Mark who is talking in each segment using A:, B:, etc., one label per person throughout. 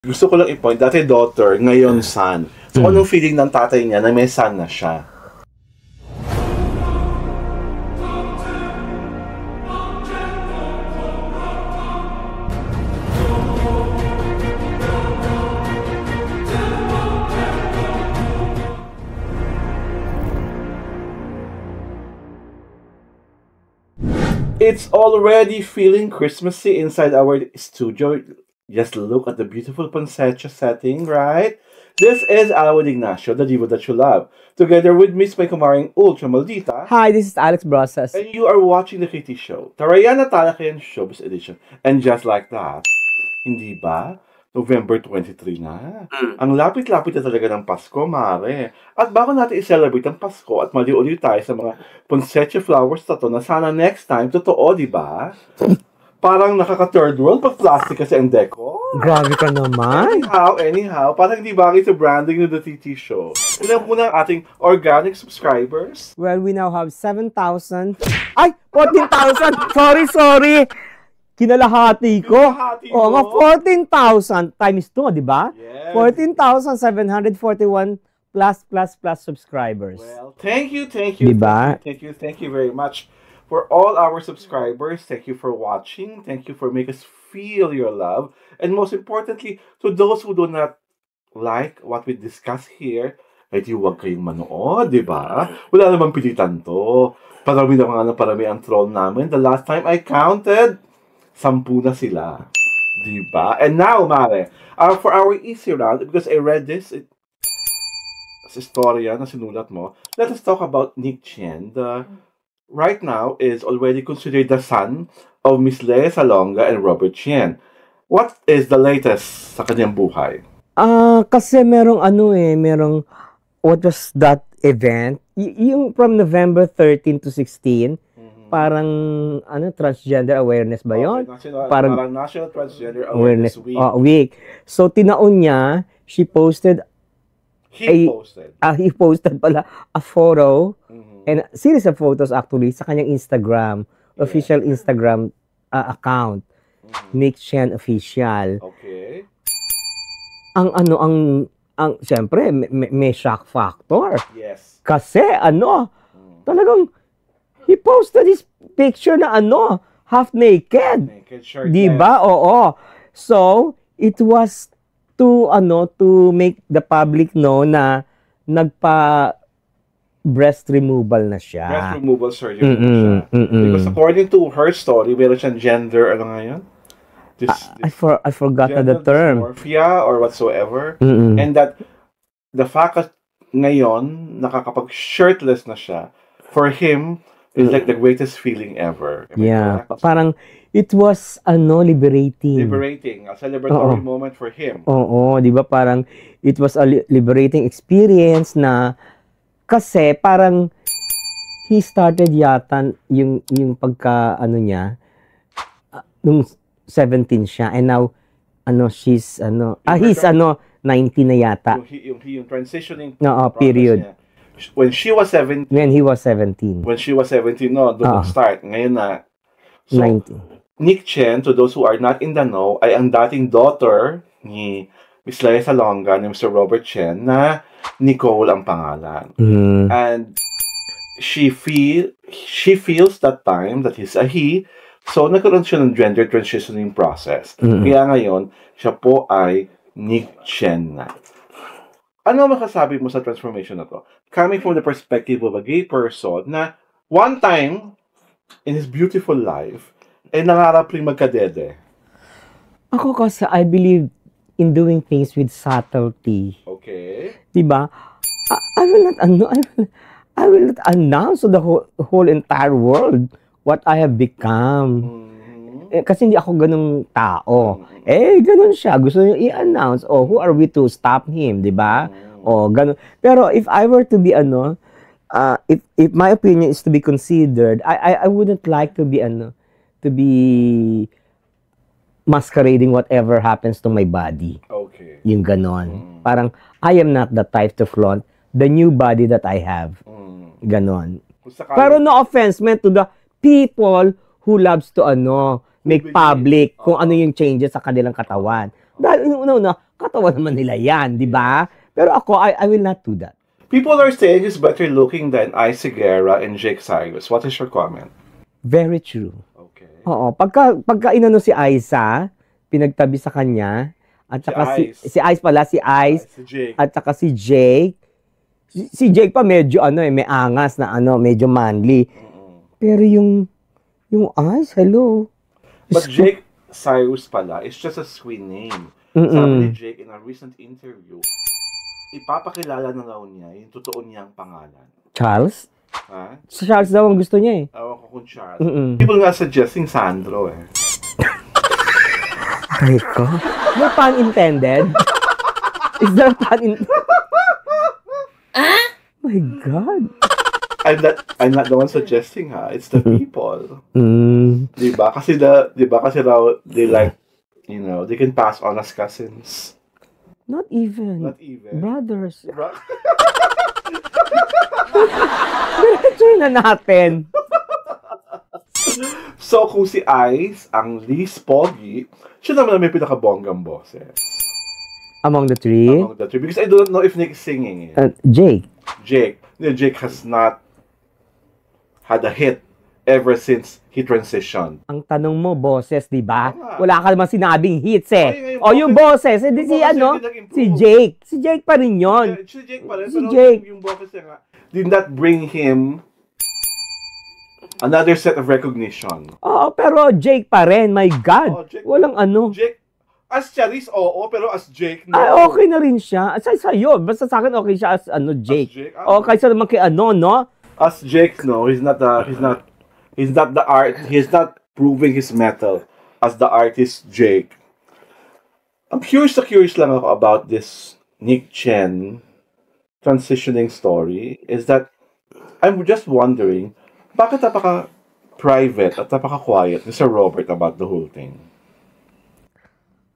A: Gusto ko lang i-point, dati daughter, ngayon son. So, anong feeling ng tatay niya na may son na siya? It's already feeling Christmassy inside our studio. Just look at the beautiful pancetta setting, right? This is Alawad Ignacio, the diva that you love. Together with Miss May Kumaring Ultra Maldita.
B: Hi, this is Alex Brosas.
A: And you are watching The Kitty Show. Tarayana Talakayan Showbiz Edition. And just like that, hindi ba? November 23 na. Ang lapit-lapit na talaga ng Pasko, mare. At bago natin i-celebrate ang Pasko at mali-uli tayo sa mga poinsettia flowers na to na sana next time, totoo, di ba? Parang nakaka-third world pag plastic kasi ang deco.
B: Grabe ka naman.
A: Anyhow, parang hindi bagay sa branding ng The TT Show. Ilan po na ating organic subscribers?
B: Well, we now have 7,000. Ay! 14,000! Sorry! Kinalahati ko. Oo nga, 14,000 times 2, di ba?
A: Yes.
B: 14,741 plus subscribers.
A: Well, thank you.
B: Diba?
A: Thank you very much for all our subscribers. Thank you for watching. Thank you for making us feel your love. And most importantly, to those who do not like what we discuss here, ay di huwag kayong manood, di ba? Wala namang pilitan to. Parami ang troll namin. The last time I counted, 10 na sila. Diba? And now, Mare, for our easy round, because I read this, sa istorya na sinulat mo, let us talk about Nick Chien. Right now is already considered the son of Miss Lea Salonga and Robert Chien. What is the latest sa kanyang buhay?
B: Kasi merong what was that event? Yung from November 13 to 16, parang transgender awareness ba yun?
A: Parang National Transgender Awareness
B: Week. So tinaon niya, he posted a photo and a series of photos actually sa kanyang Instagram, official Instagram account, Nick Chien Official.
A: Okay.
B: Ang siyempre may shock factor.
A: Yes.
B: Kasi talagang he posted his picture na half naked. Di ba? Oo. So, it was to make the public know na breast removal na siya.
A: Breast removal surgery na siya. Because according to her story, meron siyang gender, yun?
B: I forgot the term.
A: Dysmorphia or whatsoever. And that the fact that ngayon, nakakapag-shirtless na siya, for him, it's like the greatest feeling ever.
B: Yeah. Parang, it was, liberating.
A: Liberating. A celebratory moment for him.
B: Oo, di ba? Parang, it was a liberating experience na, kasi parang, he started yata yung pagka, niya, nung 17 siya, and now, he's 19 na yata.
A: Yung transitioning
B: period.
A: Niya. When he was 17.
B: When he was 17,
A: doon start. Ngayon na. So,
B: 19.
A: Nick Chien, to those who are not in the know, ay ang dating daughter ni Miss Lea Salonga, ni Mr. Robert Chien, na Nicole ang pangalan. And she feels that time that he's a he, so nagkaroon siya ng gender transitioning process. Kaya ngayon, siya po ay Nick Chien na. Ano makasabi mo sa transformation na to? Coming from the perspective of a gay person na one time in his beautiful life, nangarap rin magkadede.
B: Ako kasi, I believe in doing things with subtlety.
A: Okay.
B: Diba? I will not announce to the whole entire world what I have become. Kasi hindi ako ganung tao. Ganun siya. Gusto niya i-announce, who are we to stop him, di ba? Ganun. Pero if I were to be, if my opinion is to be considered, I wouldn't like to be, to be masquerading whatever happens to my body.
A: Okay.
B: Yung ganon. Parang, I am not the type to flaunt the new body that I have. Ganon. Pero no offense meant to the people who loves to, make public kung ano yung changes sa kanilang katawan. Dahil una-una, katawan naman nila yan, di ba? Pero ako, I will not do that.
A: People are saying he's better looking than Ice Guerra and Jake Cyrus. What is your comment?
B: Very true.
A: Okay.
B: Oo, pagka inano si Aiza, pinagtabi sa kanya, at saka si Ice pala, si Ice,
A: Si Jake.
B: at saka si Jake. Si Jake pa medyo may angas na medyo manly. Pero yung Ice, hello.
A: But Jake Cyrus pala is just a screen name. Sabi ni Jake in a recent interview, ipapakilala na raw niya yung totoo niyang pangalan.
B: Charles?
A: Ha?
B: Si Charles daw ang gusto niya eh.
A: Ewan ko kung Charles. People nga suggesting Sandro eh.
B: Ay ko? May pun intended? Is there a pun intended? My God.
A: I'm not the one suggesting ha. It's the people. Diba? Kasi raw they like, they can pass on as cousins.
B: Not even. Brothers. Try na natin.
A: So, kung si Ice ang least pogi, siya naman ang may pinakabonggang boses.
B: Among the three?
A: Among the three. Because I don't know if Nick is singing it.
B: Jake.
A: Jake has not had a hit ever since he transitioned.
B: Ang tanong mo, boses, di ba?
A: Ah.
B: Wala ka naman sinabing hits eh.
A: Yung
B: yung boses, di si Jake. Si Jake pa rin yun.
A: Si Jake pa rin.
B: Si
A: pero
B: Jake.
A: Yung boses niya nga, did not bring him another set of recognition.
B: Oo, pero Jake pa rin. My God.
A: Jake,
B: Walang
A: Jake, as Charis, pero as Jake, no.
B: Ay, okay na rin siya. Sa'yo, basta sa akin okay siya as Jake.
A: As Jake?
B: Kaysa naman kay no?
A: As Jake, no, he's not the art. He's not proving his metal as the artist Jake. I'm curious lang ako about this Nick Chen transitioning story. Is that I'm just wondering, bakit napaka-private at napaka-quiet ni Sir Robert about the whole thing?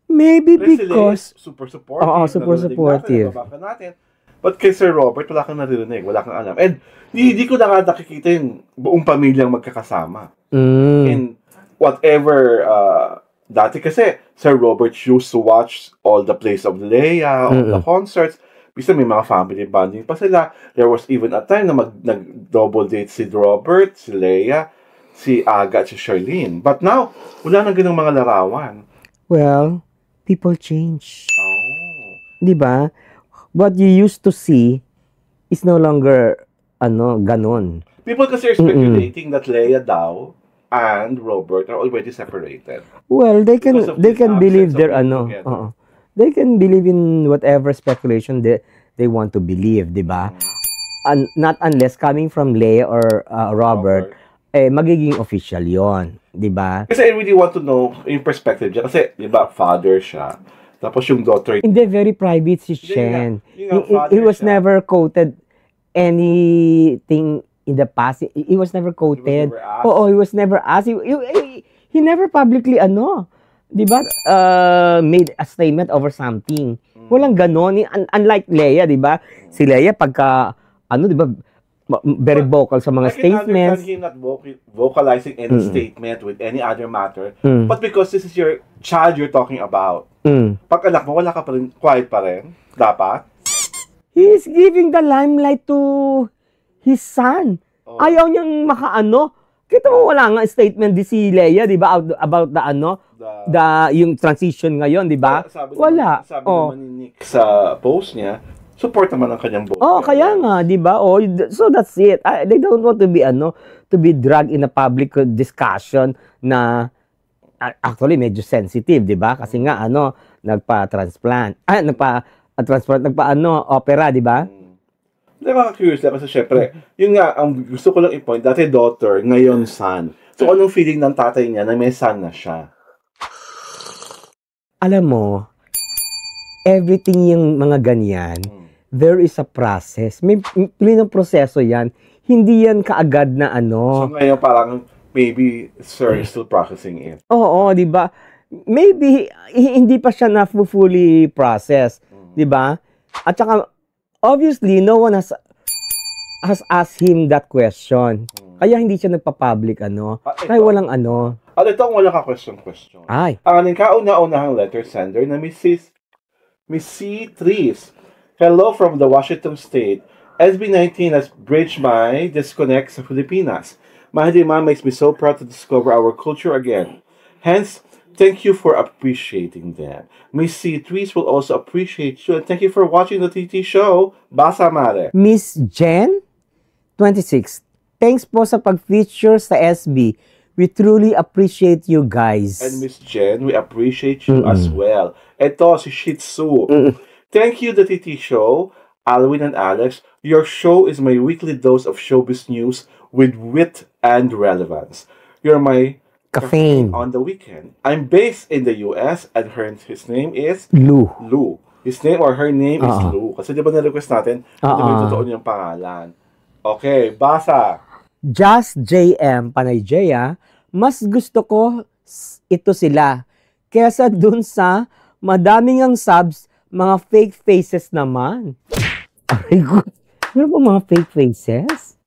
B: Maybe because
A: super supportive.
B: Oo, super supportive.
A: Natin. But kay Sir Robert, wala kang naririnig, wala kang alam. And hindi ko na nakikita yung buong pamilyang magkakasama. And whatever, dati kasi, Sir Robert used to watch all the plays of Leia, all the concerts. Bisa may mga family bonding pa sila. There was even a time na nag-double date si Robert, si Leia, si Aga at si Charlene. But now, wala na ganung mga larawan.
B: Well, people change.
A: Oh.
B: Di ba? What you used to see is no longer ganon.
A: People kasi are speculating that Leia daw and Robert are already separated.
B: Well, they can believe their
A: together.
B: They can believe in whatever speculation they want to believe, di ba? Not unless coming from Leia or Robert, magiging official 'yon, di ba?
A: Kasi I really want to know yung perspective niya kasi, di ba, father siya. Tapos yung daughter.
B: Hindi, very private si Chen. He was
A: siya.
B: never quoted anything in the past. He was never quoted. He was never asked. He never publicly, di ba, made a statement over something. Walang ganon. Unlike Leia, di ba? Si Leia, pagka, di ba, very vocal sa mga statements.
A: I can understand him not vocalizing any statement with any other matter. But because this is your child you're talking about. Pag anak mo, wala ka pa rin, quiet pa rin. Dapat.
B: He is giving the limelight to his son. Ayaw niyang Kita mo wala nga statement di si Leia, di ba? About yung transition ngayon, di ba? Wala.
A: Sabi naman ni Nick sa post niya, support naman ang kanyang boss.
B: Kaya nga, di ba? So that's it. They don't want to be dragged in a public discussion na actually medyo sensitive, di ba? Kasi nga nagpa-transplant. Opera, di ba?
A: Hindi, curious lang kasi syempre, yun nga, ang gusto ko lang i-point, dati daughter, ngayon son. So, anong feeling ng tatay niya na may son na siya?
B: Alam mo, everything yung mga ganyan, there is a process. May proseso yan. Hindi yan kaagad na
A: So, ngayon parang, maybe Sir is still processing it.
B: Oo, di ba? Maybe hindi pa siya na fully processed, di ba? At saka obviously no one has asked him that question. Kaya hindi siya nagpa-public ano.
A: Ito.
B: Kaya walang ano.
A: Ito ang wala ka question.
B: Ay.
A: Ang aning kauna-unahang letter sender na Miss C. Tris. Hello from the Washington State. SB19 has bridged my disconnect sa Filipinas. My demand makes me so proud to discover our culture again. Hence, thank you for appreciating them. Miss C. Tris will also appreciate you and thank you for watching the TT show. Basa Mare.
B: Miss Jen, 26. Thanks po sa pag-feature sa SB. We truly appreciate you guys.
A: And Miss Jen, we appreciate you as well. Ito, si Shih Tzu. Thank you, the TT show. Alwin and Alex, your show is my weekly dose of showbiz news with wit and relevance. You're my
B: Caffeine.
A: on the weekend. I'm based in the US and his name is
B: Lou.
A: Lou. His name or her name is Lou. Kasi di ba na-request natin, hindi ba yung totoo niyang pangalan? Okay, basa.
B: Just JM, Panay Jaya, mas gusto ko ito sila. Kesa dun sa madaming ang subs, mga fake faces naman. Ay, good. Meron ba mga fake faces?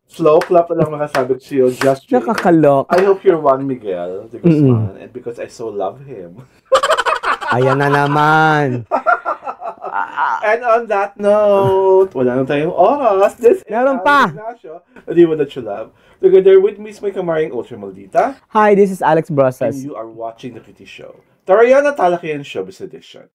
A: Slow clap na lang makasabi ko sa'yo. Just JM.
B: Nakakalok.
A: I hope you're Juan Miguel de Guzman and because I so love him.
B: Ayan na naman.
A: And on that note, wala na tayong oras. This
B: Meron
A: is
B: pa.
A: Alex Ignacio, the diva that you love. Together with me is my kamaring Ultra Maldita.
B: Hi, this is Alex
A: And
B: Brosas.
A: you are watching the Pretty Show. Tara yan na Talakian Showbiz Edition.